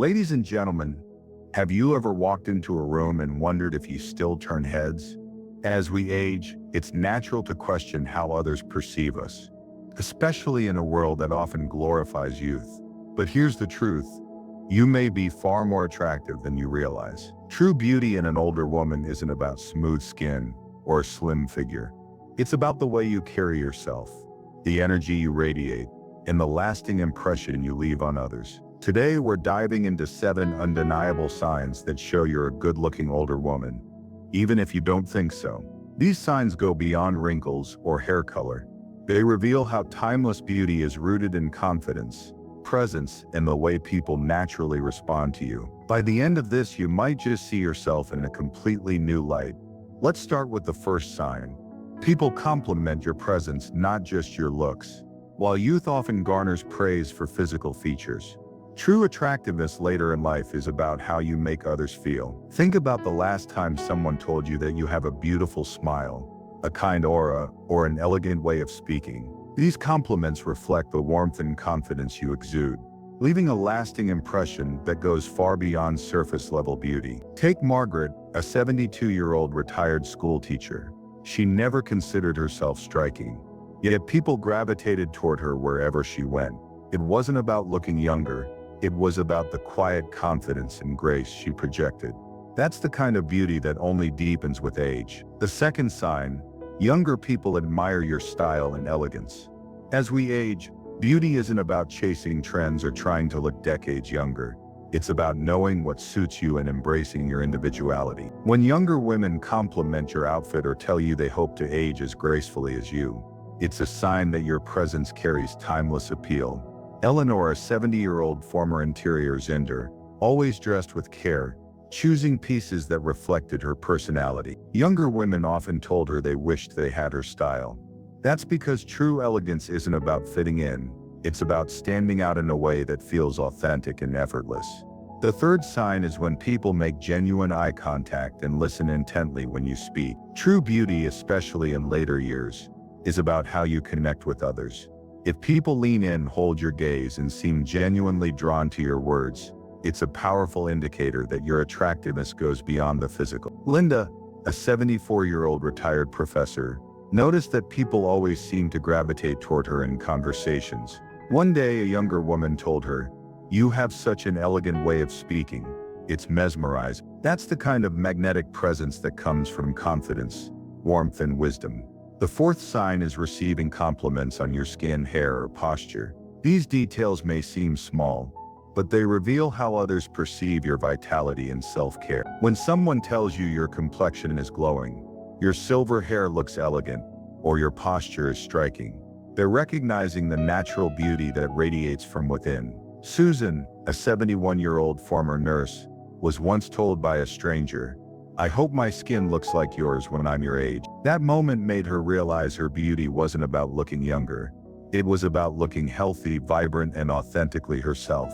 Ladies and gentlemen, have you ever walked into a room and wondered if you still turn heads? As we age, it's natural to question how others perceive us, especially in a world that often glorifies youth. But here's the truth. You may be far more attractive than you realize. True beauty in an older woman isn't about smooth skin or a slim figure. It's about the way you carry yourself, the energy you radiate, and the lasting impression you leave on others. Today, we're diving into 7 undeniable signs that show you're a good-looking older woman, even if you don't think so. These signs go beyond wrinkles or hair color. They reveal how timeless beauty is rooted in confidence, presence, and the way people naturally respond to you. By the end of this, you might just see yourself in a completely new light. Let's start with the first sign. People compliment your presence, not just your looks. While youth often garners praise for physical features, true attractiveness later in life is about how you make others feel. Think about the last time someone told you that you have a beautiful smile, a kind aura, or an elegant way of speaking. These compliments reflect the warmth and confidence you exude, leaving a lasting impression that goes far beyond surface-level beauty. Take Margaret, a 72-year-old retired school teacher. She never considered herself striking, yet people gravitated toward her wherever she went. It wasn't about looking younger. It was about the quiet confidence and grace she projected. That's the kind of beauty that only deepens with age. The second sign, younger people admire your style and elegance. As we age, beauty isn't about chasing trends or trying to look decades younger. It's about knowing what suits you and embracing your individuality. When younger women compliment your outfit or tell you they hope to age as gracefully as you, it's a sign that your presence carries timeless appeal. Eleanor, a 70-year-old former interior zender, always dressed with care, choosing pieces that reflected her personality. Younger women often told her they wished they had her style. That's because true elegance isn't about fitting in. It's about standing out in a way that feels authentic and effortless. The third sign is when people make genuine eye contact and listen intently when you speak. True beauty, especially in later years, is about how you connect with others. If people lean in, hold your gaze, and seem genuinely drawn to your words, it's a powerful indicator that your attractiveness goes beyond the physical. Linda, a 74-year-old retired professor, noticed that people always seemed to gravitate toward her in conversations. One day, a younger woman told her, "You have such an elegant way of speaking. It's mesmerizing." That's the kind of magnetic presence that comes from confidence, warmth, and wisdom. The fourth sign is receiving compliments on your skin, hair, or posture. These details may seem small, but they reveal how others perceive your vitality and self-care. When someone tells you your complexion is glowing, your silver hair looks elegant, or your posture is striking, they're recognizing the natural beauty that radiates from within. Susan, a 71-year-old former nurse, was once told by a stranger, "I hope my skin looks like yours when I'm your age." That moment made her realize her beauty wasn't about looking younger. It was about looking healthy, vibrant, and authentically herself.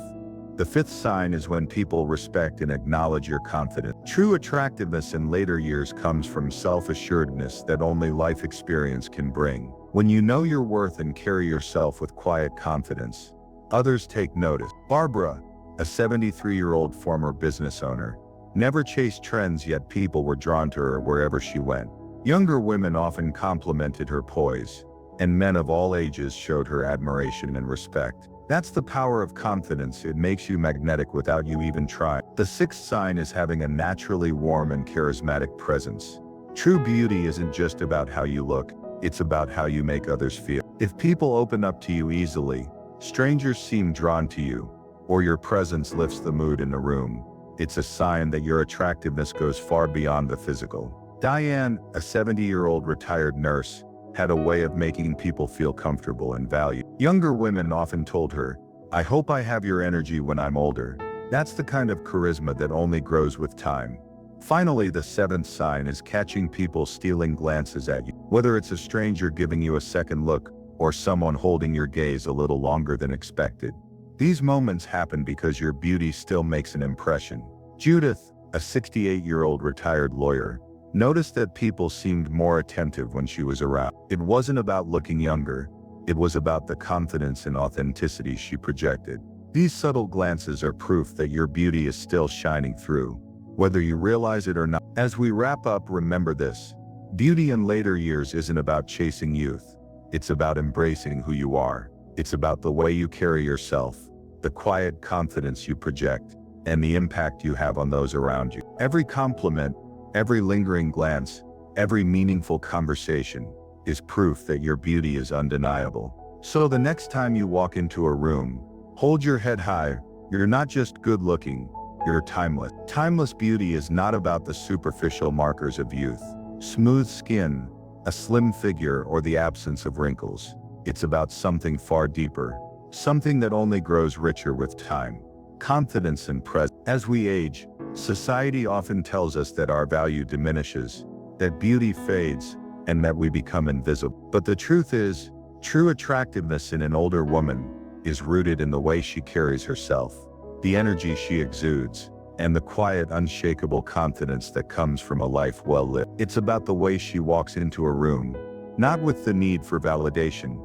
The fifth sign is when people respect and acknowledge your confidence. True attractiveness in later years comes from self-assuredness that only life experience can bring. When you know your worth and carry yourself with quiet confidence, others take notice. Barbara, a 73-year-old former business owner, never chased trends, yet people were drawn to her wherever she went. Younger women often complimented her poise, and men of all ages showed her admiration and respect. That's the power of confidence. It makes you magnetic without you even trying. The sixth sign is having a naturally warm and charismatic presence. True beauty isn't just about how you look, it's about how you make others feel. If people open up to you easily, strangers seem drawn to you, or your presence lifts the mood in the room, it's a sign that your attractiveness goes far beyond the physical. Diane, a 70-year-old retired nurse, had a way of making people feel comfortable and valued. Younger women often told her, "I hope I have your energy when I'm older." That's the kind of charisma that only grows with time. Finally, the seventh sign is catching people stealing glances at you. Whether it's a stranger giving you a second look, or someone holding your gaze a little longer than expected, these moments happen because your beauty still makes an impression. Judith, a 68-year-old retired lawyer, noticed that people seemed more attentive when she was around. It wasn't about looking younger, it was about the confidence and authenticity she projected. These subtle glances are proof that your beauty is still shining through, whether you realize it or not. As we wrap up, remember this. Beauty in later years isn't about chasing youth. It's about embracing who you are. It's about the way you carry yourself, the quiet confidence you project, and the impact you have on those around you. Every compliment, every lingering glance, every meaningful conversation is proof that your beauty is undeniable. So the next time you walk into a room, hold your head high. You're not just good looking, you're timeless. Timeless beauty is not about the superficial markers of youth, smooth skin, a slim figure, or the absence of wrinkles. It's about something far deeper, something that only grows richer with time. Confidence and presence. As we age, society often tells us that our value diminishes, that beauty fades, and that we become invisible. But the truth is, true attractiveness in an older woman is rooted in the way she carries herself, the energy she exudes, and the quiet, unshakable confidence that comes from a life well lived. It's about the way she walks into a room, not with the need for validation,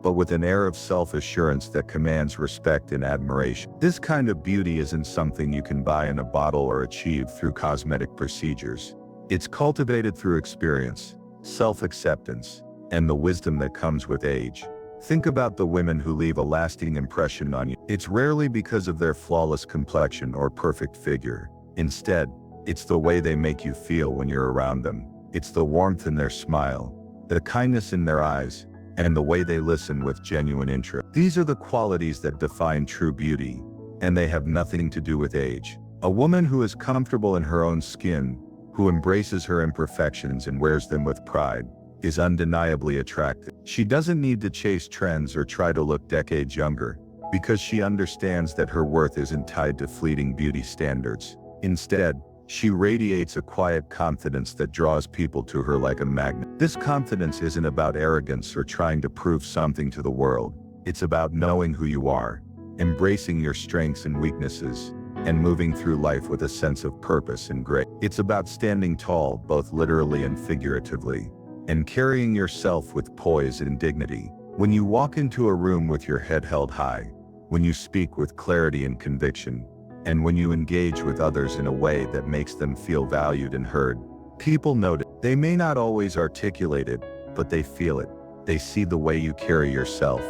but with an air of self-assurance that commands respect and admiration. This kind of beauty isn't something you can buy in a bottle or achieve through cosmetic procedures. It's cultivated through experience, self-acceptance, and the wisdom that comes with age. Think about the women who leave a lasting impression on you. It's rarely because of their flawless complexion or perfect figure. Instead, it's the way they make you feel when you're around them. It's the warmth in their smile, the kindness in their eyes, and the way they listen with genuine interest. These are the qualities that define true beauty, and they have nothing to do with age. A woman who is comfortable in her own skin, who embraces her imperfections and wears them with pride, is undeniably attractive. She doesn't need to chase trends or try to look decades younger, because she understands that her worth isn't tied to fleeting beauty standards. Instead, she radiates a quiet confidence that draws people to her like a magnet. This confidence isn't about arrogance or trying to prove something to the world. It's about knowing who you are, embracing your strengths and weaknesses, and moving through life with a sense of purpose and grace. It's about standing tall, both literally and figuratively, and carrying yourself with poise and dignity. When you walk into a room with your head held high, when you speak with clarity and conviction, and when you engage with others in a way that makes them feel valued and heard, people notice. They may not always articulate it, but they feel it. They see the way you carry yourself,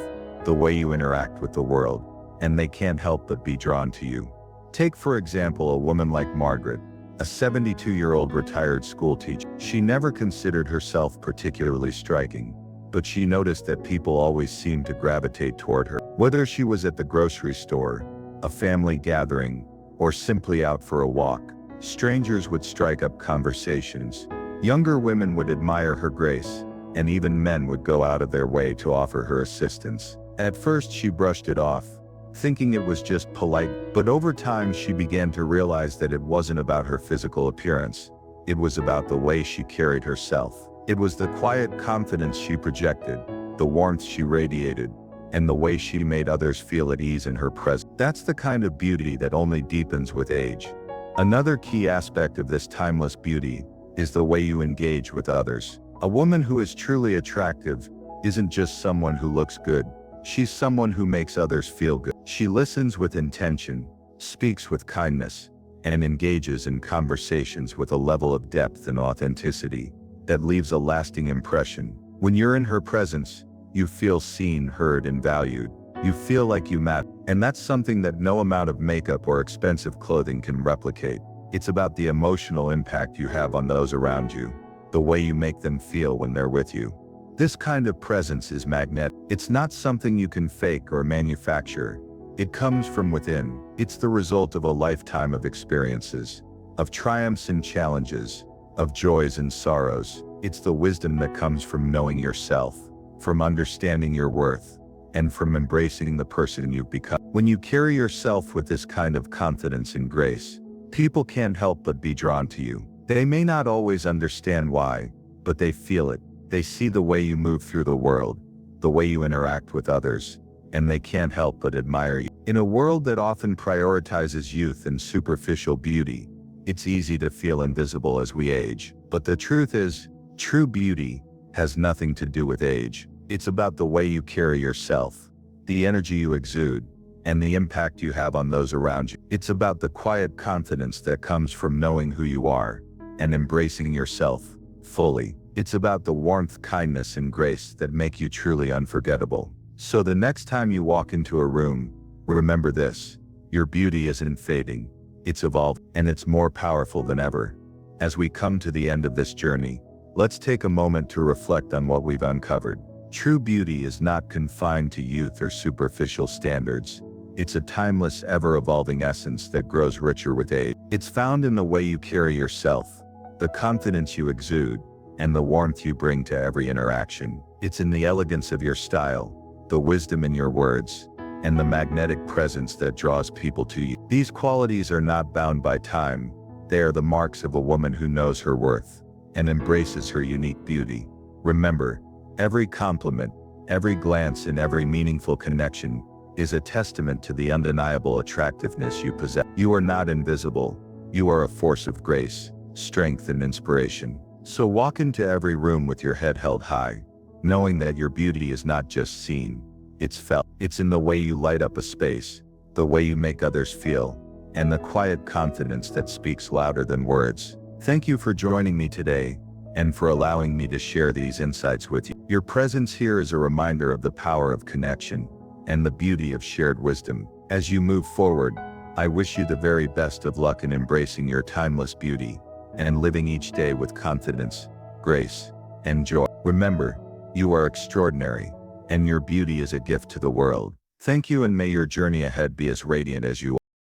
the way you interact with the world, and they can't help but be drawn to you. Take, for example, a woman like Margaret, a 72-year-old retired school teacher. She never considered herself particularly striking, but she noticed that people always seemed to gravitate toward her. Whether she was at the grocery store, a family gathering, or simply out for a walk, strangers would strike up conversations. Younger women would admire her grace, and even men would go out of their way to offer her assistance. At first she brushed it off, thinking it was just polite, but over time she began to realize that it wasn't about her physical appearance. It was about the way she carried herself. It was the quiet confidence she projected, the warmth she radiated, and the way she made others feel at ease in her presence. That's the kind of beauty that only deepens with age. Another key aspect of this timeless beauty is the way you engage with others. A woman who is truly attractive isn't just someone who looks good. She's someone who makes others feel good. She listens with intention, speaks with kindness, and engages in conversations with a level of depth and authenticity that leaves a lasting impression. When you're in her presence, you feel seen, heard, and valued. You feel like you matter. And that's something that no amount of makeup or expensive clothing can replicate. It's about the emotional impact you have on those around you, the way you make them feel when they're with you. This kind of presence is magnetic. It's not something you can fake or manufacture. It comes from within. It's the result of a lifetime of experiences, of triumphs and challenges, of joys and sorrows. It's the wisdom that comes from knowing yourself, from understanding your worth, and from embracing the person you've become. When you carry yourself with this kind of confidence and grace, people can't help but be drawn to you. They may not always understand why, but they feel it. They see the way you move through the world, the way you interact with others, and they can't help but admire you. In a world that often prioritizes youth and superficial beauty, it's easy to feel invisible as we age. But the truth is, true beauty has nothing to do with age. It's about the way you carry yourself, the energy you exude, and the impact you have on those around you. It's about the quiet confidence that comes from knowing who you are and embracing yourself fully. It's about the warmth, kindness, and grace that make you truly unforgettable. So the next time you walk into a room, remember this: your beauty isn't fading, it's evolved, and it's more powerful than ever. As we come to the end of this journey, let's take a moment to reflect on what we've uncovered. True beauty is not confined to youth or superficial standards. It's a timeless, ever-evolving essence that grows richer with age. It's found in the way you carry yourself, the confidence you exude, and the warmth you bring to every interaction. It's in the elegance of your style, the wisdom in your words, and the magnetic presence that draws people to you. These qualities are not bound by time. They are the marks of a woman who knows her worth and embraces her unique beauty. Remember, every compliment, every glance, and every meaningful connection is a testament to the undeniable attractiveness you possess. You are not invisible. You are a force of grace, strength, and inspiration. So walk into every room with your head held high, knowing that your beauty is not just seen, it's felt. It's in the way you light up a space, the way you make others feel, and the quiet confidence that speaks louder than words. Thank you for joining me today, and for allowing me to share these insights with you. Your presence here is a reminder of the power of connection and the beauty of shared wisdom. As you move forward, I wish you the very best of luck in embracing your timeless beauty and living each day with confidence, grace, and joy. Remember, you are extraordinary, and your beauty is a gift to the world. Thank you, and may your journey ahead be as radiant as you are.